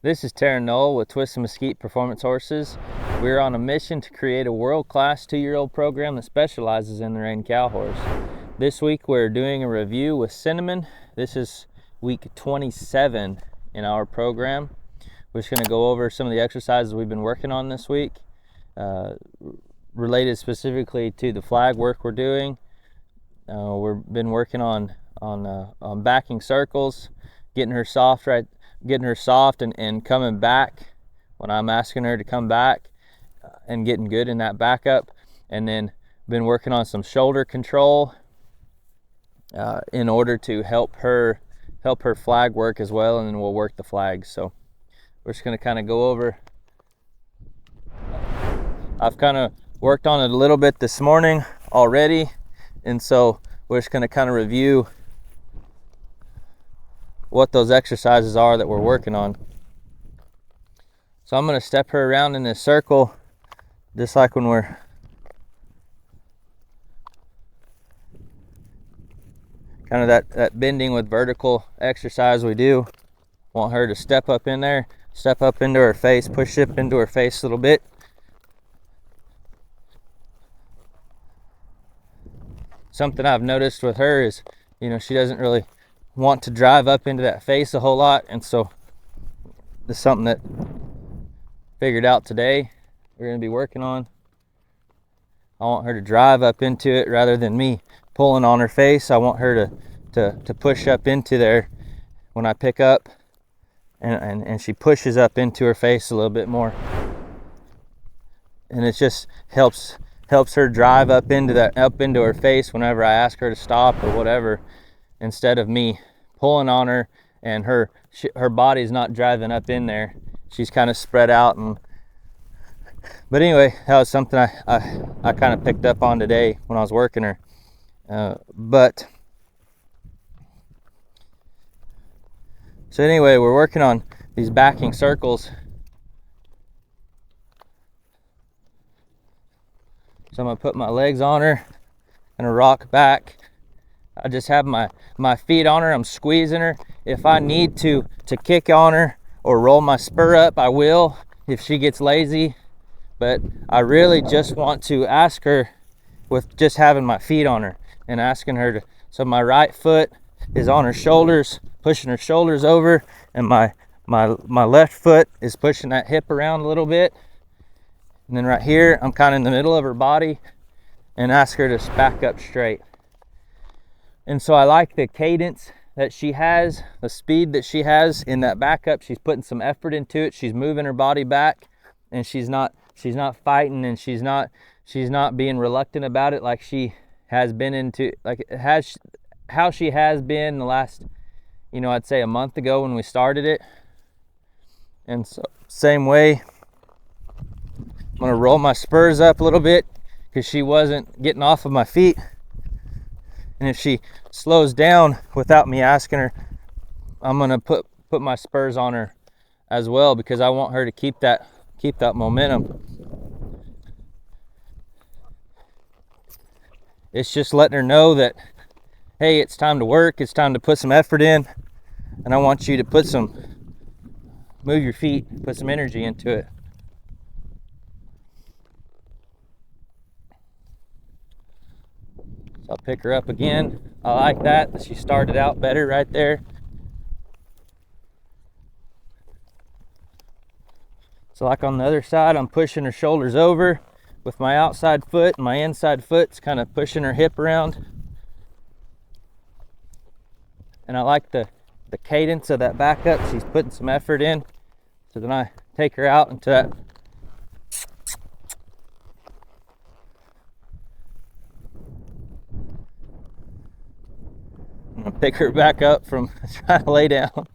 This is Tarron with Twist and Mesquite Performance Horses. We're on a mission to create a world-class 2-year-old program that specializes in the rein cow horse. This week we're doing a review with Cinnamon. This is week 27 in our program. We're just going to go over some of the exercises we've been working on this week, related specifically to the flag work we're doing. We've been working on backing circles, getting her soft and coming back when I'm asking her to come back, and getting good in that backup. And then been working on some shoulder control in order to help her flag work as well, and then we'll work the flags. So we're just going to kind of go over. I've kind of worked on it a little bit this morning already, and so we're just going to kind of review what those exercises are that we're working on. So I'm going to step her around in this circle, just like when we're kind of that bending with vertical exercise we do. Want her to step up in there, step up into her face, push up into her face a little bit. Something I've noticed with her is, she doesn't really want to drive up into that face a whole lot, and so this is something that figured out today we're going to be working on. I want her to drive up into it rather than me pulling on her face. I want her to push up into there when I pick up, and she pushes up into her face a little bit more, and it just helps her drive up into her face whenever I ask her to stop or whatever, instead of me pulling on her and her body's not driving up in there. She's kind of spread out. But anyway, that was something I kind of picked up on today when I was working her. So anyway, we're working on these backing circles. So I'm gonna put my legs on her and rock back. I just have my feet on her. I'm squeezing her. If I need to kick on her or roll my spur up, I will if she gets lazy. But I really just want to ask her with just having my feet on her and asking her to. So my right foot is on her shoulders, pushing her shoulders over, and my left foot is pushing that hip around a little bit. And then right here, I'm kind of in the middle of her body and ask her to back up straight. And so I like the cadence that she has, the speed that she has in that backup. She's putting some effort into it. She's moving her body back, and she's not fighting, and she's not being reluctant about it like she has been how she has been the last, I'd say a month ago when we started it. And so same way, I'm gonna roll my spurs up a little bit because she wasn't getting off of my feet. And if she slows down without me asking her, I'm gonna put my spurs on her as well, because I want her to keep that momentum. It's just letting her know that, hey, it's time to work, it's time to put some effort in, and I want you to move your feet, put some energy into it. So I'll pick her up again. I like that. She started out better right there. So like on the other side, I'm pushing her shoulders over with my outside foot, and my inside foot's kind of pushing her hip around. And I like the cadence of that backup. She's putting some effort in. So then I take her out into that. I'm gonna pick her back up from trying to lay down.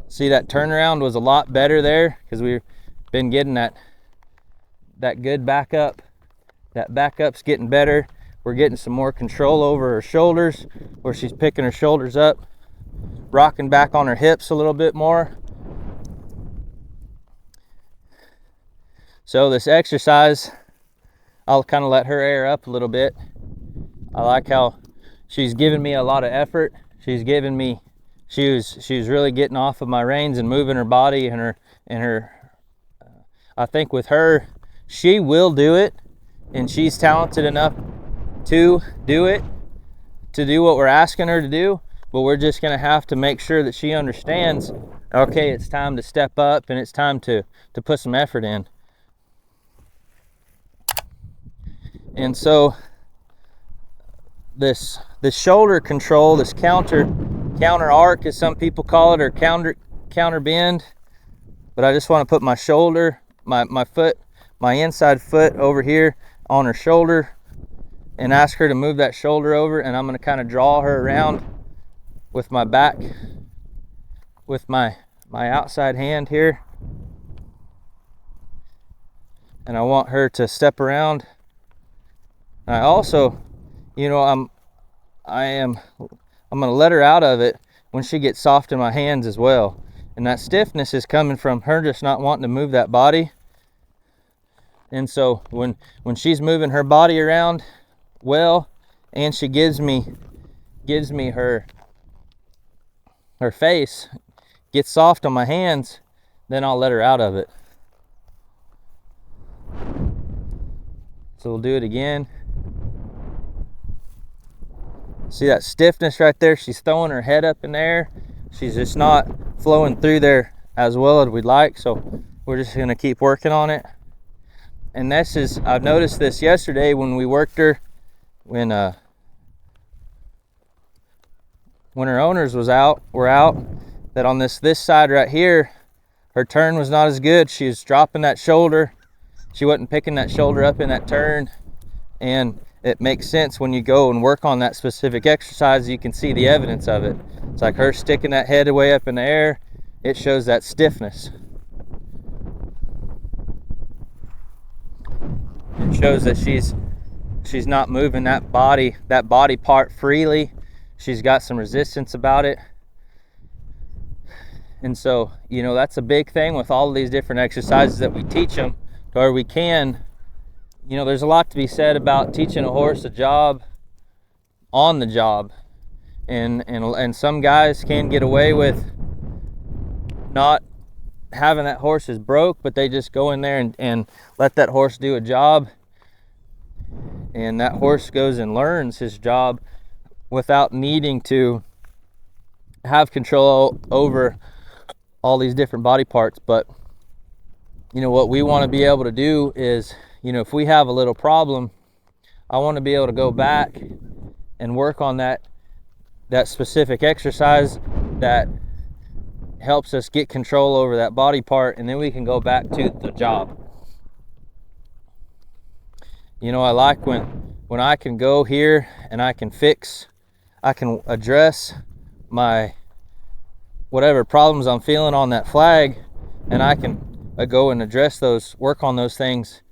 See, that turnaround was a lot better there because we've been getting that good backup. That backup's getting better. We're getting some more control over her shoulders, where she's picking her shoulders up, rocking back on her hips a little bit more. So this exercise, I'll kind of let her air up a little bit I like how she's given me a lot of effort. She's given me, she was really getting off of my reins and moving her body and her. I think with her, she will do it, and she's talented enough to do it, to do what we're asking her to do. But we're just gonna have to make sure that she understands, okay, it's time to step up and it's time to put some effort in. And so this shoulder control, this counter arc, as some people call it, or counter bend. But I just want to put my shoulder, my foot, my inside foot over here on her shoulder, and ask her to move that shoulder over. And I'm going to kind of draw her around with my back, with my outside hand here. And I want her to step around. And I also, I'm going to let her out of it when she gets soft in my hands as well. And that stiffness is coming from her just not wanting to move that body. And so when she's moving her body around well, and she gives me her face, gets soft on my hands, then I'll let her out of it. So we'll do it again. See that stiffness right there? She's throwing her head up in there. She's just not flowing through there as well as we'd like. So we're just gonna keep working on it. And this is, I've noticed this yesterday when we worked her, when her owners were out, that on this side right here, her turn was not as good. She was dropping that shoulder. She wasn't picking that shoulder up in that turn. And it makes sense when you go and work on that specific exercise, you can see the evidence of it. It's like her sticking that head way up in the air. It shows that stiffness. It shows that she's not moving that body part freely. She's got some resistance about it. And so, that's a big thing with all of these different exercises that we teach them, to where we can, there's a lot to be said about teaching a horse a job on the job. And some guys can get away with not having that horse is broke, but they just go in there and let that horse do a job. And that horse goes and learns his job without needing to have control over all these different body parts. But what we want to be able to do is, if we have a little problem, I want to be able to go back and work on that specific exercise that helps us get control over that body part, and then we can go back to the job. I like when I can go here and I can address my whatever problems I'm feeling on that flag, and I can go and address those, work on those things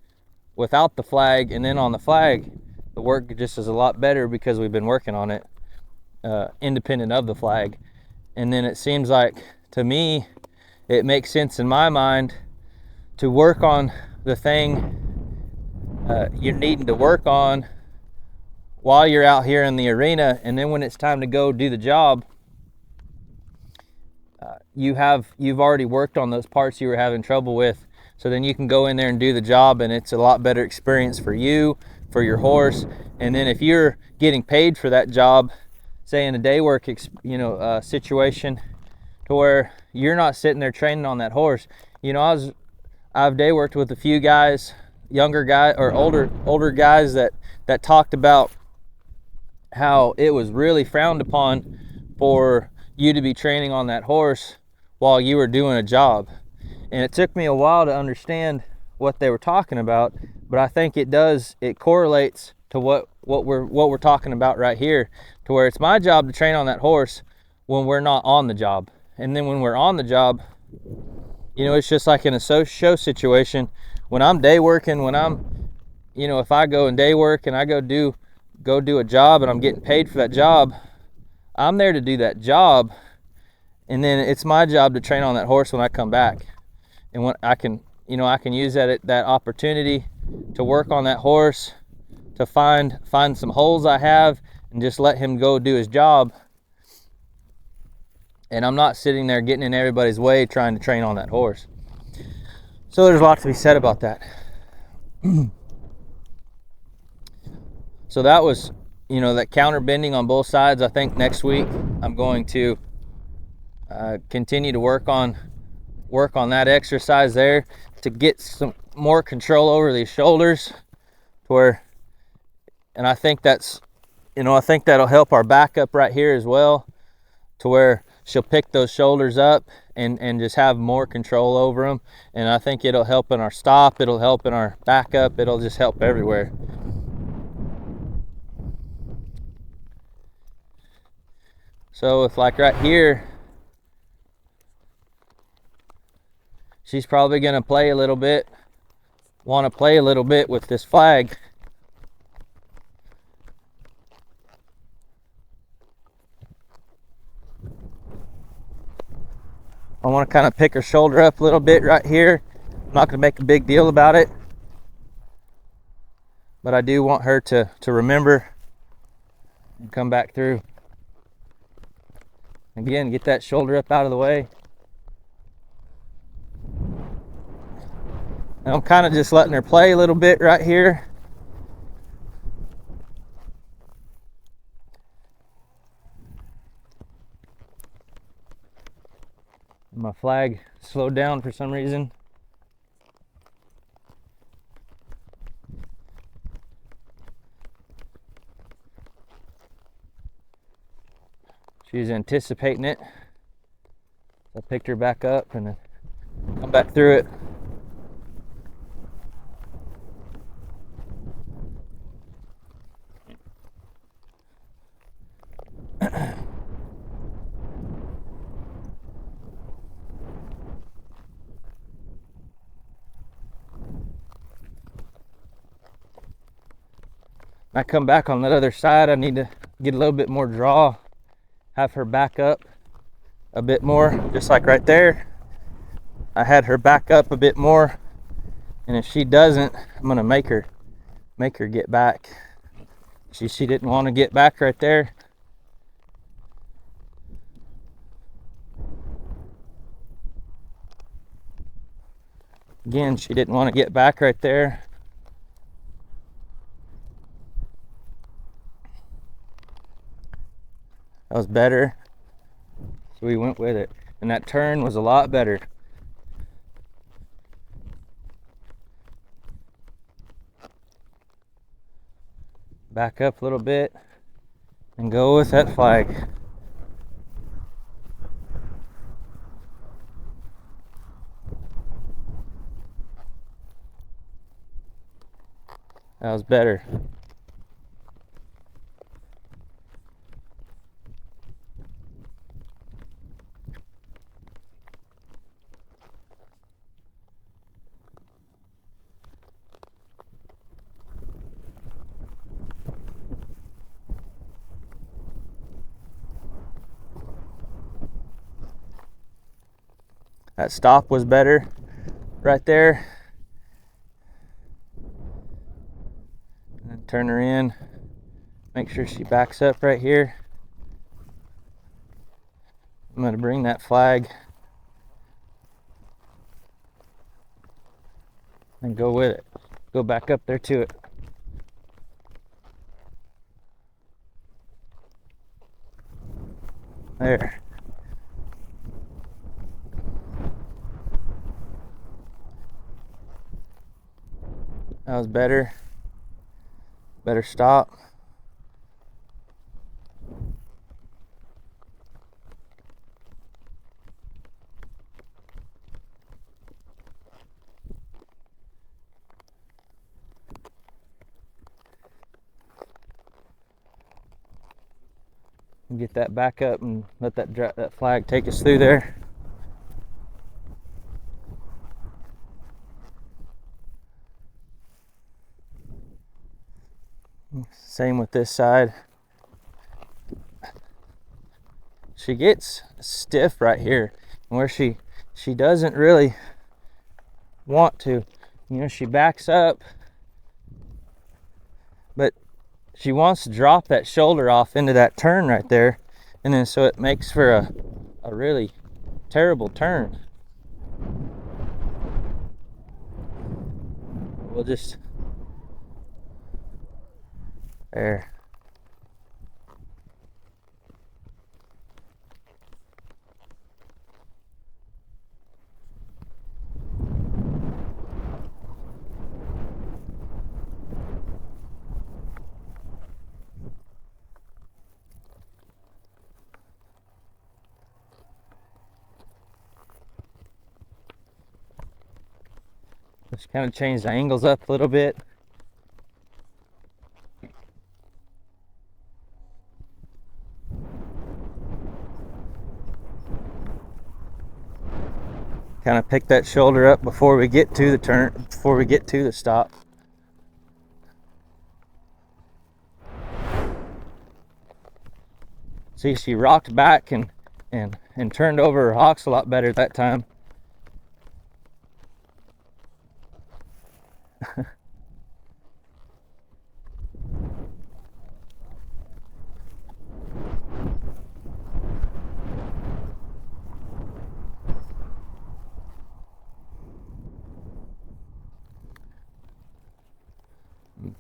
without the flag. And then on the flag, the work just is a lot better because we've been working on it independent of the flag. And then it seems like, to me, it makes sense in my mind to work on the thing you're needing to work on while you're out here in the arena, and then when it's time to go do the job, you've already worked on those parts you were having trouble with. So then you can go in there and do the job, and it's a lot better experience for you, for your horse. And then if you're getting paid for that job, say in a day work situation, to where you're not sitting there training on that horse. I've day worked with a few guys, younger guys or older guys that talked about how it was really frowned upon for you to be training on that horse while you were doing a job. And it took me a while to understand what they were talking about, but I think it correlates to what we're talking about right here, to where it's my job to train on that horse when we're not on the job. And then when we're on the job, it's just like in a show situation. When I'm day working, if I go and day work and I go do a job and I'm getting paid for that job, I'm there to do that job. And then it's my job to train on that horse when I come back. And when I can use that opportunity to work on that horse, to find some holes I have and just let him go do his job. And I'm not sitting there getting in everybody's way trying to train on that horse. So there's a lot to be said about that. So that was, you know, that counter bending on both sides. I think next week I'm going to continue to work on that exercise there to get some more control over these shoulders, to where, and I think that's, you know, I think that'll help our back up right here as well, to where she'll pick those shoulders up and just have more control over them. And I think it'll help in our stop, it'll help in our back up, it'll just help everywhere. So if, like right here, she's probably gonna play a little bit, want to play a little bit with this flag. I want to kind of pick her shoulder up a little bit right here. I'm not going to make a big deal about it, but I do want her to remember and come back through. Again, get that shoulder up out of the way. And I'm kind of just letting her play a little bit right here. My flag slowed down for some reason. She's anticipating it. I picked her back up and then come back through it. I come back on that other side, I need to get a little bit more draw, have her back up a bit more, just like right there. I had her back up a bit more, and if she doesn't, I'm gonna make her get back. She didn't want to get back right there. Again, she didn't want to get back right there. That was better, so we went with it, and that turn was a lot better. Back up a little bit and go with that flag. That was better. That stop was better right there. And then turn her in. Make sure she backs up right here. I'm going to bring that flag and go with it. Go back up there to it. There. That was better. Better stop. Get that back up and let that flag take us through there. Same with this side. She gets stiff right here where she doesn't really want to. You know, she backs up, but she wants to drop that shoulder off into that turn right there, and then so it makes for a really terrible turn. We'll just, there. Just kind of change the angles up a little bit. Kind of pick that shoulder up before we get to the turn, before we get to the stop. See, she rocked back and turned over her hocks a lot better that time.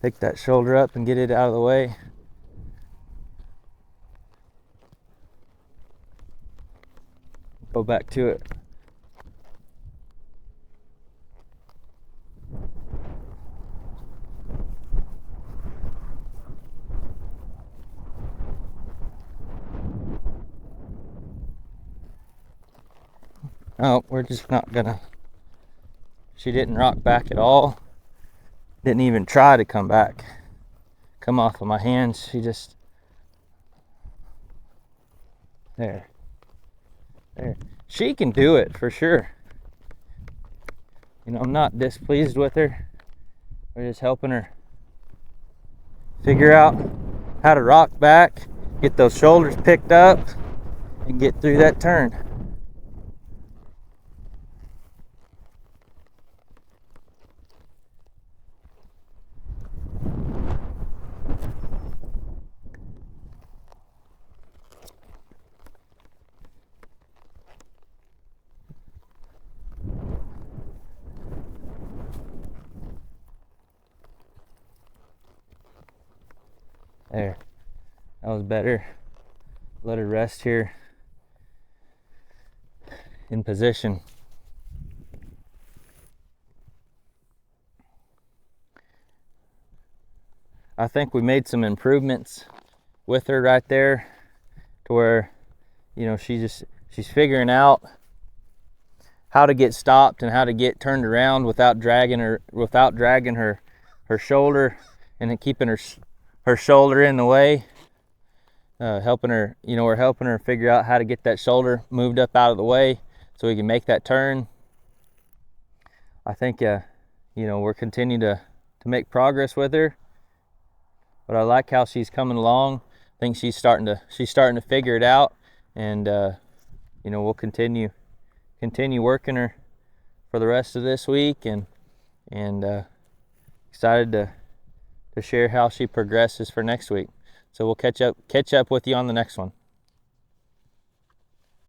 Pick that shoulder up and get it out of the way. Go back to it. Oh, we're just not gonna. She didn't rock back at all. Didn't even try to come back. Come off of my hands. She just. There. She can do it for sure. You know, I'm not displeased with her. We're just helping her figure out how to rock back, get those shoulders picked up, and get through that turn. There, that was better. Let her rest here in position. I think we made some improvements with her right there to where, you know, she's figuring out how to get stopped and how to get turned around without dragging her shoulder, and then keeping her shoulder in the way. Helping her, you know, we're helping her figure out how to get that shoulder moved up out of the way so we can make that turn. I think, you know, we're continuing to make progress with her, but I like how she's coming along. I think she's starting to figure it out, and you know, we'll continue working her for the rest of this week, and excited to share how she progresses for next week. So we'll catch up with you on the next one.